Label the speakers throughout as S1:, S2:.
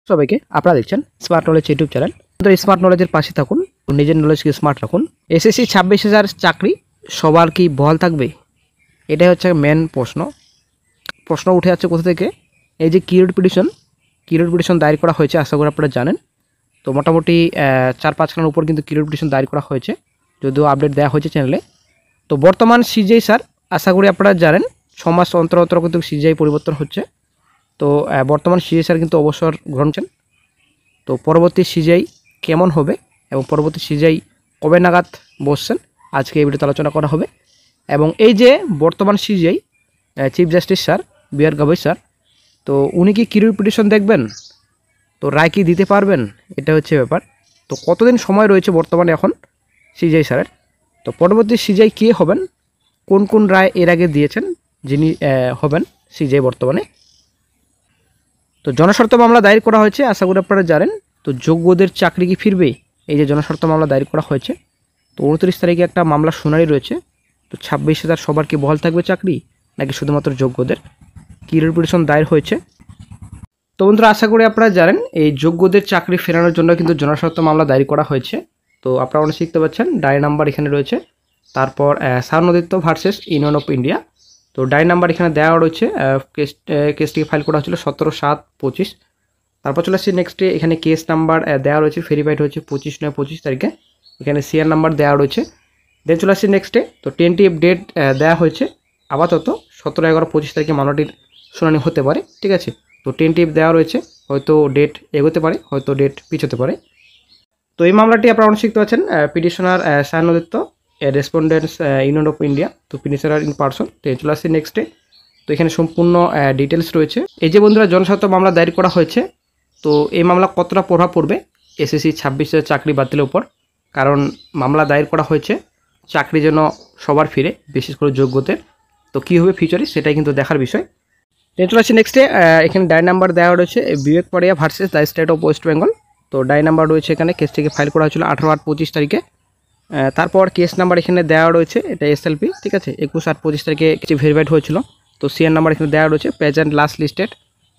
S1: সবাইকে আপনারা দেখছেন স্মার্ট নলেজ ইউটিউব চ্যানেল। তো স্মার্ট নলেজের পাশে থাকুন, নিজের নলেজকে স্মার্ট রাখুন। এসএসসি 26,000 চাকরি সবার কি বহাল থাকবে? এটাই হচ্ছে মেন প্রশ্ন উঠে যাচ্ছে কোথা থেকে? এই যে কিউরিড পিটিশন দায়ের করা হয়েছে, আশা করি আপনারা জানেন। তো মোটামুটি 4-5 খানার উপর কিন্তু কিউরিড পিটিশন দায়ের করা হয়েছে, যদিও আপডেট দেওয়া হয়েছে চ্যানেলে। তো বর্তমান সিজিআই স্যার, আশা করি আপনারা জানেন 6 মাস অন্তর অন্তর কিন্তু সিজিআই পরিবর্তন হচ্ছে। তো বর্তমান সিজিআই স্যার কিন্তু অবসর গ্রহণ করেন। তো পরবর্তী সিজিআই কেমন হবে এবং পরবর্তী সিজিআই কবে নাগাদ বসছেন, আজকে এই ভিডিওতে আলোচনা করা হবে। এবং এই যে বর্তমান CGI chief justice sir B.R.. Gavai sir, তো উনি কি কিউরিড পিটিশন দেখবেন? তো রায় কি দিতে পারবেন? এটা হচ্ছে ব্যাপার। তো কতদিন সময় রয়েছে বর্তমানে এখন সিজিআই স্যারের? তো পরবর্তী সিজিআই কে হবেন, কোন কোন রায় এর আগে দিয়েছেন যিনি হবেন সিজিআই বর্তমানে? তো জনস্বার্থ মামলা দায়ের করা হয়েছে, আশা করি আপনারা জানেন। তো যোগ্যদের চাকরি কি ফিরবে? এই যে জনস্বার্থ মামলা দায়ের করা হয়েছে, তো 29 তারিখে একটা মামলা শুনানি রয়েছে। তো 26,000 সবার কি বহাল থাকবে চাকরি, নাকি শুধুমাত্র যোগ্যদের? কিউরিড পিটিশন দায়ের হয়েছে। তো বন্ধুরা, আশা করি আপনারা জানেন এই যোগ্যদের চাকরি ফেরানোর জন্য কিন্তু জনস্বার্থ মামলা দায়ের করা হয়েছে। তো আপনারা অনেক শিখতে পাচ্ছেন, ডায়েরি নাম্বার এখানে রয়েছে। তারপর সারনদিত্য ভার্সেস ইউনিয়ন অফ ইন্ডিয়া, তো ডায়েরি নাম্বার এখানে দেওয়া রয়েছে। কেসটি ফাইল করা হয়েছিল 17/7/25। তারপর চলে আসছে নেক্সটে, এখানে কেস নাম্বার দেওয়া রয়েছে, ভেরিফাইড হয়েছে 25/9/25 তারিখে। এখানে সিআর নাম্বার দেওয়া রয়েছে। দেন চলে আসছে নেক্সটে, তো টেন্টেটিভ ডেট দেওয়া হয়েছে আপাতত 17/11/25 তারিখে মামলাটির শুনানি হতে পারে, ঠিক আছে। তো টেন্টেটিভ দেওয়া রয়েছে, হয়তো ডেট এগোতে পারে, হয়তো ডেট পিছোতে পারে। তো এই মামলাটি আপনারা অনেক শিখতে পাচ্ছেন, petitioner সায়নদত্ত, respondents union of India, তো পিটিশনার ইন পার্সন। তো চলে আসছে নেক্সটে, তো এখানে সম্পূর্ণ ডিটেলস রয়েছে। এই যে বন্ধুরা জনস্বার্থ মামলা দায়ের করা হয়েছে, তো এই মামলা কতটা প্রভাব পড়বে এসএসসি 26,000 চাকরি বাতিলের উপর? কারণ মামলা দায়ের করা হয়েছে চাকরি যেন সবার ফিরে, বিশেষ করে যোগ্যদের। তো কী হবে ফিউচারে, সেটাই কিন্তু দেখার বিষয়। চলে আসছে নেক্সটে, এখানে ডায়েরি নাম্বার দেওয়া রয়েছে Bibek Paria versus the state of West Bengal. তো ডায়েরি নাম্বার রয়েছে এখানে, কেসটিকে ফাইল করা হয়েছিল 18/8/25 তারিখে। তারপর কেস নাম্বার এখানে দেওয়া রয়েছে, এটা এসএলপি, ঠিক আছে। 21/8/25 তারিখে কিছু ভেরিফাইড হয়েছিল। তো সিআর নাম্বার এখানে দেওয়া রয়েছে, প্রেজেন্ট লাস্ট লিস্টেড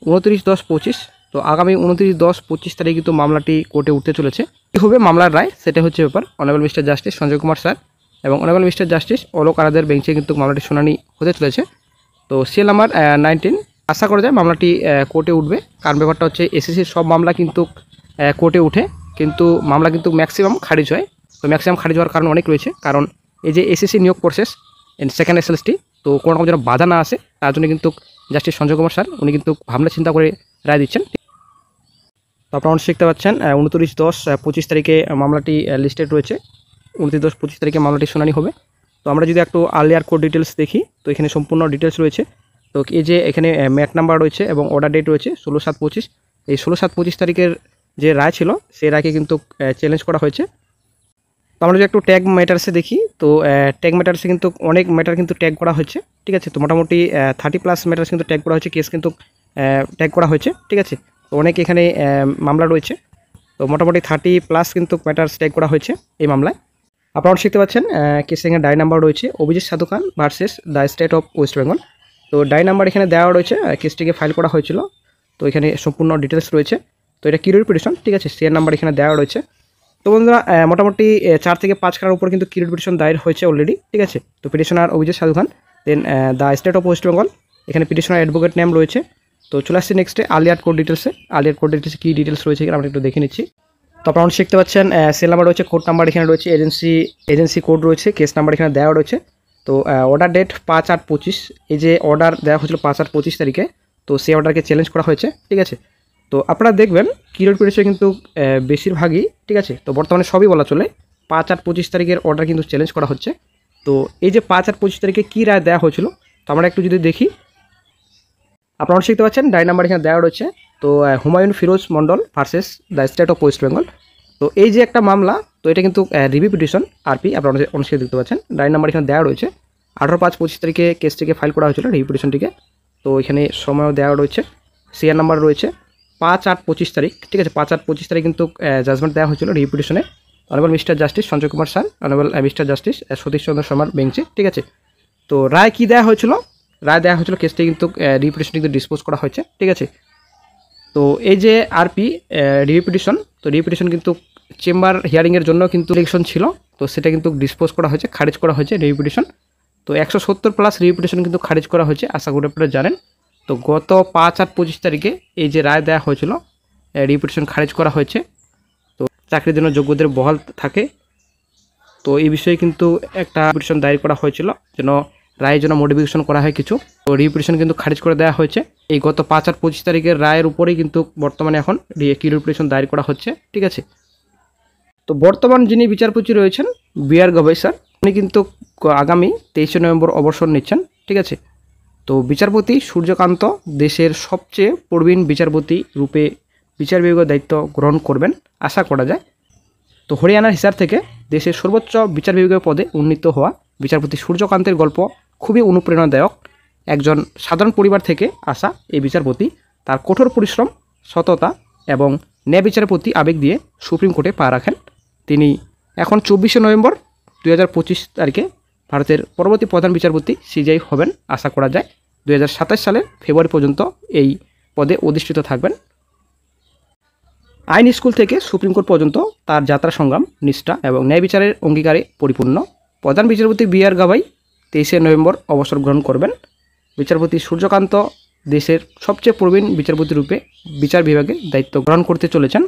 S1: 29/10/25। তো আগামী 29/10/25 তারিখে কিন্তু মামলাটি কোর্টে উঠতে চলেছে। কী হবে মামলার রায়, সেটা হচ্ছে ব্যাপার। Honourable mister justice Sanjay Kumar sir এবং অনারেবল মিস্টার জাস্টিস অলোক আরাদের বেঞ্চে কিন্তু মামলাটি শুনানি হতে চলেছে। তো সিএল নাম্বার 19, আশা করা যায় মামলাটি কোর্টে উঠবে। কারণ ব্যাপারটা হচ্ছে এসএসসির সব মামলা কিন্তু কোর্টে উঠে, কিন্তু মামলা কিন্তু ম্যাক্সিমাম খারিজ হয়। তো ম্যাক্সিমাম খারিজ হওয়ার কারণ অনেক রয়েছে, কারণ এই যে এসএসসি নিয়োগ প্রসেস সেকেন্ড এসএলএসটি, তো কোনো রকম যেন বাধা না আসে, তার জন্য কিন্তু জাস্টিস সঞ্জয় কুমার স্যার উনি কিন্তু ভাবনা চিন্তা করে রায় দিচ্ছেন। তো আপনারা শিখতে পাচ্ছেন 29/10/25 তারিখে মামলাটি লিস্টেড রয়েছে। 29/10/25 তারিখে মামলাটি শুনানি হবে। তো আমরা যদি একটু আর্লিয়ার কোর্ট ডিটেলস দেখি, তো এখানে সম্পূর্ণ ডিটেলস রয়েছে। তো এই যে এখানে ম্যাট নাম্বার রয়েছে এবং অর্ডার ডেট রয়েছে 16/7/25। এই 16/7/25 তারিখের যে রায় ছিল, সেই রায়কে কিন্তু চ্যালেঞ্জ করা হয়েছে। তো আমরা যদি একটু ট্যাগ ম্যাটার্সে দেখি, তো ট্যাগ ম্যাটার্সে কিন্তু অনেক ম্যাটার কিন্তু ট্যাগ করা হয়েছে, ঠিক আছে। তো মোটামুটি 30+ ম্যাটার্স কিন্তু ট্যাগ করা হয়েছে, কেস কিন্তু ট্যাগ করা হয়েছে, ঠিক আছে। তো অনেক এখানে মামলা রয়েছে, তো মোটামুটি 30+ কিন্তু ম্যাটার্স ট্যাগ করা হয়েছে এই মামলায়। আপনারা শিখতে পাচ্ছেন কেসের এখানে ডায়েরি নাম্বার রয়েছে Abhijit Sadhu Khan versus the state of West Bengal. তো ডায়েরি নাম্বার এখানে দেওয়া রয়েছে, কেসটিকে ফাইল করা হয়েছিল। তো এখানে সম্পূর্ণ ডিটেলস রয়েছে। তো এটা কিউরিড পিটিশন, ঠিক আছে। সিআর নাম্বার এখানে দেওয়া রয়েছে। তো বন্ধুরা, মোটামুটি 4 থেকে 5 খানার উপর কিন্তু কিউরিড পিটিশন দায়ের হয়েছে অলরেডি, ঠিক আছে। তো petitioner Abhijit Sadhu Khan, then the state of West Bengal, এখানে পিটিশনার অ্যাডভোকেট নেম রয়েছে। তো চলে আসছে নেক্সটে আর্লিয়ার কোর্ট ডিটেলসে। আর্লিয়ার কোর্ট ডিটেলসে কী ডিটেলস রয়েছে এখানে আমরা একটু দেখে নিচ্ছি। তো আপনারা শিখতে পাচ্ছেন সেল নাম্বার রয়েছে, কোর্ট নাম্বার এখানে রয়েছে, এজেন্সি কোড রয়েছে, কেস নাম্বার এখানে দেওয়া রয়েছে। তো অর্ডার ডেট 5/8/25, এই যে অর্ডার দেওয়া হয়েছিল 5/8/25 তারিখে, তো সেই অর্ডারকে চ্যালেঞ্জ করা হয়েছে, ঠিক আছে। তো আপনারা দেখবেন কিউরিড পিটিশনে কিন্তু বেশিরভাগই, ঠিক আছে। তো বর্তমানে সবই বলা চলে 5/8/25 তারিখের অর্ডার কিন্তু চ্যালেঞ্জ করা হচ্ছে। তো এই যে 5/8/25 তারিখে কী রায় দেওয়া হয়েছিল, তো আমরা একটু যদি দেখি, আপনারা শিখতে পাচ্ছেন ডায়েরি নাম্বার এখানে দেওয়া রয়েছে। তো Humayun Firoz Mondal versus the state of West Bengal. তো এই যে একটা মামলা, তো এটা কিন্তু রিভিউ পিটিশন আরপি, আপনারা অনেক দেখতে পাচ্ছেন। ডায়েরি নাম্বার এখানে দেওয়া রয়েছে 18/5/25 তারিখে কেসটিকে ফাইল করা হয়েছিল রিভিউ পিটিশনটিকে। তো এখানে সময়ও দেওয়া রয়েছে, সিআর নাম্বার রয়েছে 5/8/25 তারিখ, ঠিক আছে। 5/8/25 তারিখ কিন্তু জাজমেন্ট দেওয়া হয়েছিল রিভিউ পিটিশনে honourable mister justice Sanjay Kumar sir, honourable mister justice Satish Chandra শর্মার বেঞ্চে, ঠিক আছে। তো রায় কী দেওয়া হয়েছিল? রায় দেওয়া হয়েছিল কেসটি কিন্তু রিপিটিশন কিন্তু ডিসপোজ করা হয়েছে, ঠিক আছে। তো এই যে আরপি রিভিউ পিটিশন, তো রিভিউ পিটিশন কিন্তু চেম্বার হিয়ারিংয়ের জন্য কিন্তু ইলেকশন ছিল, তো সেটা কিন্তু ডিসপোজ করা হয়েছে, খারিজ করা হয়েছে রিভিউ পিটিশন। তো 170+ রিভিউ পিটিশন কিন্তু খারিজ করা হয়েছে, আশা করি আপনারা জানেন। তো গত 5 আর 25 তারিখে এই যে রায় দেওয়া হয়েছিল, রিভিউ পিটিশন খারিজ করা হয়েছে। তো চাকরির জন্য যোগ্যদের বহাল থাকে, তো এই বিষয়ে কিন্তু একটা পিটিশন দায়ের করা হয়েছিল যেন রায়ের জন্য মডিফিকেশন করা হয় কিছু। তো রিভিউ পিটিশন কিন্তু খারিজ করে দেওয়া হয়েছে। এই গত 5 আর 25 তারিখের রায়ের উপরেই কিন্তু বর্তমানে এখন রিভিউ পিটিশন দায়ের করা হচ্ছে, ঠিক আছে। তো বর্তমান যিনি বিচারপতি রয়েছেন বি.আর. গবাই স্যার, উনি কিন্তু আগামী 23 নভেম্বর অবসর নিচ্ছেন, ঠিক আছে। তো বিচারপতি সূর্যকান্ত দেশের সবচেয়ে প্রবীণ বিচারপতি রূপে বিচার বিভাগের দায়িত্ব গ্রহণ করবেন আশা করা যায়। তো হরিয়ানার হিসার থেকে দেশের সর্বোচ্চ বিচার বিভাগীয় পদে উন্নীত হওয়া বিচারপতি সূর্যকান্তের গল্প খুবই অনুপ্রেরণাদায়ক। একজন সাধারণ পরিবার থেকে আসা এই বিচারপতি তার কঠোর পরিশ্রম, সততা এবং ন্যায় বিচারের প্রতি আবেগ দিয়ে সুপ্রিম কোর্টে পা রাখেন। তিনি এখন 24 নভেম্বর 2025 তারিখে ভারতের পরবর্তী প্রধান বিচারপতি সিজিআই হবেন আশা করা যায়। 2027 সালের ফেব্রুয়ারি পর্যন্ত এই পদে অধিষ্ঠিত থাকবেন। আইন স্কুল থেকে সুপ্রিম কোর্ট পর্যন্ত তার যাত্রা সংগ্রাম, নিষ্ঠা এবং ন্যায় বিচারের অঙ্গীকারে পরিপূর্ণ। প্রধান বিচারপতি বি.আর. গবাই 23 নভেম্বর অবসর গ্রহণ করবেন। বিচারপতি সূর্যকান্ত দেশের সবচেয়ে প্রবীণ বিচারপতি রূপে বিচার বিভাগে দায়িত্ব গ্রহণ করতে চলেছেন।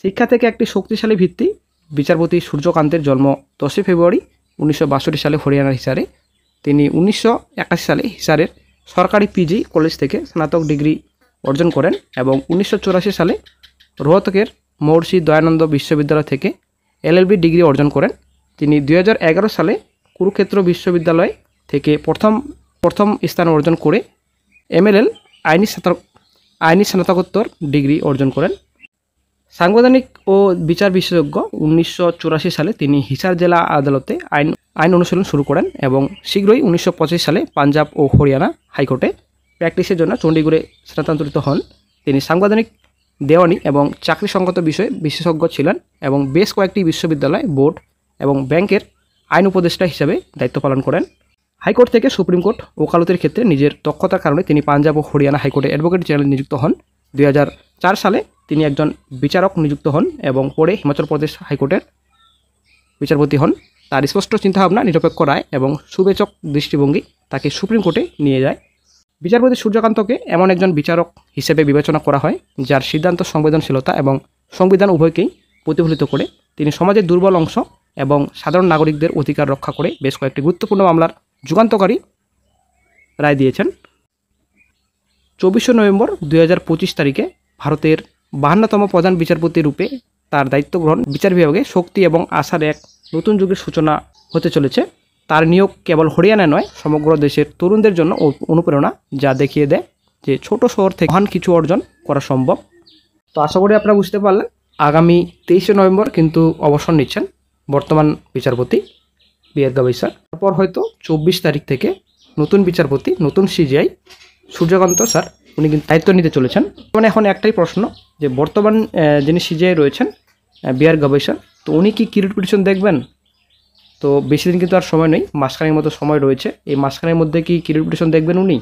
S1: শিক্ষা থেকে একটি শক্তিশালী ভিত্তি। বিচারপতি সূর্যকান্তের জন্ম 10 ফেব্রুয়ারি 1962 সালে হরিয়ানার হিসারে। তিনি 1981 সালে হিসারের সরকারি পিজি কলেজ থেকে স্নাতক ডিগ্রি অর্জন করেন এবং 1984 সালে রোহতকের মহর্ষি দয়ানন্দ বিশ্ববিদ্যালয় থেকে এলএলবি ডিগ্রি অর্জন করেন। তিনি 2011 সালে কুরুক্ষেত্র বিশ্ববিদ্যালয় থেকে প্রথম স্থান অর্জন করে এমএলএল আইনি স্নাতকোত্তর ডিগ্রি অর্জন করেন। সাংবিধানিক ও বিচার বিশেষজ্ঞ। 1984 সালে তিনি হিসার জেলা আদালতে আইন অনুশীলন শুরু করেন এবং শীঘ্রই 1925 সালে পাঞ্জাব ও হরিয়ানা হাইকোর্টে প্র্যাকটিসের জন্য চণ্ডীগড়ে স্থানান্তরিত হন। তিনি সাংবিধানিক, দেওয়ানি এবং চাকরি সংক্রান্ত বিষয়ে বিশেষজ্ঞ ছিলেন এবং বেশ কয়েকটি বিশ্ববিদ্যালয়, বোর্ড এবং ব্যাংকের আইন উপদেষ্টা হিসাবে দায়িত্ব পালন করেন। হাইকোর্ট থেকে সুপ্রিম কোর্ট ওকালতের ক্ষেত্রে নিজের দক্ষতার কারণে তিনি পাঞ্জাব ও হরিয়ানা হাইকোর্টে অ্যাডভোকেট জেনারেল নিযুক্ত হন। 2004 সালে তিনি একজন বিচারক নিযুক্ত হন এবং পরে হিমাচল প্রদেশ হাইকোর্টের বিচারপতি হন। তার স্পষ্ট চিন্তাভাবনা, নিরপেক্ষ রায় এবং সুবেচক দৃষ্টিভঙ্গি তাকে সুপ্রিম কোর্টে নিয়ে যায়। বিচারপতি সূর্যকান্তকে এমন একজন বিচারক হিসেবে বিবেচনা করা হয় যার সিদ্ধান্ত সংবেদনশীলতা এবং সংবিধান উভয়কেই প্রতিফলিত করে। তিনি সমাজের দুর্বল অংশ এবং সাধারণ নাগরিকদের অধিকার রক্ষা করে বেশ কয়েকটি গুরুত্বপূর্ণ মামলার যুগান্তকারী রায় দিয়েছেন। 24 নভেম্বর 2025 তারিখে ভারতের 52তম প্রধান বিচারপতি রূপে তার দায়িত্ব গ্রহণ বিচার বিভাগে শক্তি এবং আশার এক নতুন যুগের সূচনা হতে চলেছে। তার নিয়োগ কেবল হরিয়ানা নয়, সমগ্র দেশের তরুণদের জন্য অনুপ্রেরণা, যা দেখিয়ে দেয় যে ছোট শহর থেকে মহান কিছু অর্জন করা সম্ভব। তো আশা করি আপনারা বুঝতে পারলেন। আগামী 23 নভেম্বর কিন্তু অবসর নিচ্ছেন বর্তমান বিচারপতি বি.আর. গবাই স্যার। তারপর হয়তো 24 তারিখ থেকে নতুন বিচারপতি, নতুন সিজিআই সূর্যকান্ত স্যার উনি কিন্তু দায়িত্ব নিতে চলেছেন। মানে এখন একটাই প্রশ্ন যে বর্তমান যিনি সিজিআই রয়েছেন বি.আর. গবাই স্যার, তো উনি কি রিট পিটিশন দেখবেন? তো বেশি দিন কিন্তু আর সময় নেই, মাসখানেক মতো সময় রয়েছে। এই মাসখানের মধ্যে কি রিট পিটিশন দেখবেন উনি?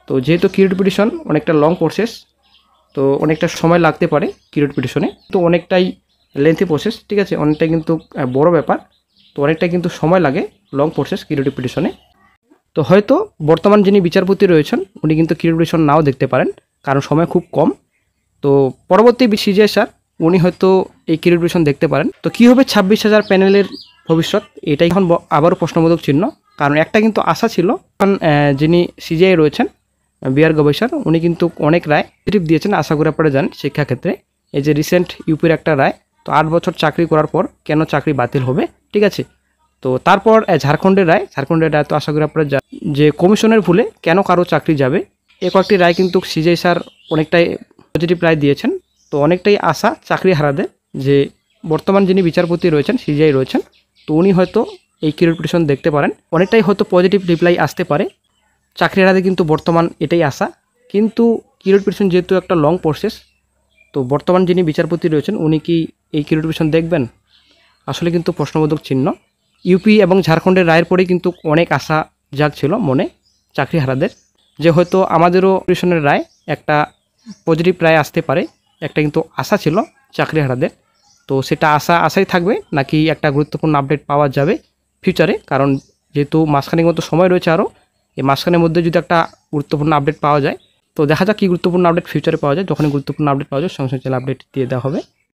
S1: তো যেহেতু রিট পিটিশন অনেকটা লং প্রসেস, তো অনেকটা সময় লাগতে পারে রিট পিটিশনে, তো অনেকটাই লেন্থি প্রসেস, ঠিক আছে, অনেকটাই কিন্তু বড় ব্যাপার, তো অনেকটাই কিন্তু সময় লাগে লং প্রসেস রিট পিটিশনে। তো হয়তো বর্তমান যিনি বিচারপতি রয়েছেন উনি কিন্তু রিট পিটিশন নাও দেখতে পারেন, কারণ সময় খুব কম। তো পরবর্তী সিজিআই স্যার উনি হয়তো এই রিট পিটিশন দেখতে পারেন। তো কী হবে 26,000 প্যানেলের ভবিষ্যৎ, এটাই এখন আবারও প্রশ্নবোধক চিহ্ন। কারণ একটা কিন্তু আশা ছিল, কারণ যিনি সিজিআই রয়েছেন বি.আর. গবাই স্যার উনি কিন্তু অনেক রায় পজিটিভ দিয়েছেন, আশা করে আপনারা জানেন শিক্ষাক্ষেত্রে। এই যে রিসেন্ট ইউপির একটা রায়, তো 8 বছর চাকরি করার পর কেন চাকরি বাতিল হবে, ঠিক আছে। তো তারপর ঝাড়খণ্ডের রায় তো আশা করি আপনারা জানেন যে কমিশনের ভুলে কেন কারো চাকরি যাবে। এ কয়েকটি রায় কিন্তু সিজিআই স্যার অনেকটাই পজিটিভ রায় দিয়েছেন। তো অনেকটাই আশা চাকরি হারাদের যে বর্তমান যিনি বিচারপতি রয়েছেন সিজিআই রয়েছেন, তো উনি হয়তো এই রিট পিটিশন দেখতে পারেন, অনেকটাই হয়তো পজিটিভ রিপ্লাই আসতে পারে। চাকরি হারাতে কিন্তু বর্তমান এটাই আশা। কিন্তু রিট পিটিশন যেহেতু একটা লং প্রসেস, তো বর্তমান যিনি বিচারপতি রয়েছেন উনি কি এই রিট পিটিশন দেখবেন? আসলে কিন্তু প্রশ্নবোধক চিহ্ন। ইউপি এবং ঝাড়খণ্ডের রায়ের পরেই কিন্তু অনেক আশা জাগছিল মনে চাকরি হারাদের, যে হয়তো আমাদেরও পিটিশনের রায় একটা পজিটিভ রায় আসতে পারে, একটা কিন্তু আশা ছিল চাকরিহারাদের। তো সেটা আশাই থাকবে নাকি একটা গুরুত্বপূর্ণ আপডেট পাওয়া যাবে ফিউচারে, কারণ যেহেতু মাসখানেক মতো সময় রয়েছে আরও, এই মাসখানের মধ্যে যদি একটা গুরুত্বপূর্ণ আপডেট পাওয়া যায় তো দেখা যাক কী গুরুত্বপূর্ণ আপডেট ফিউচারে পাওয়া যায়। যখনই গুরুত্বপূর্ণ আপডেট পাওয়া যায় সঙ্গে সঙ্গে আপডেট দিয়ে দেওয়া হবে।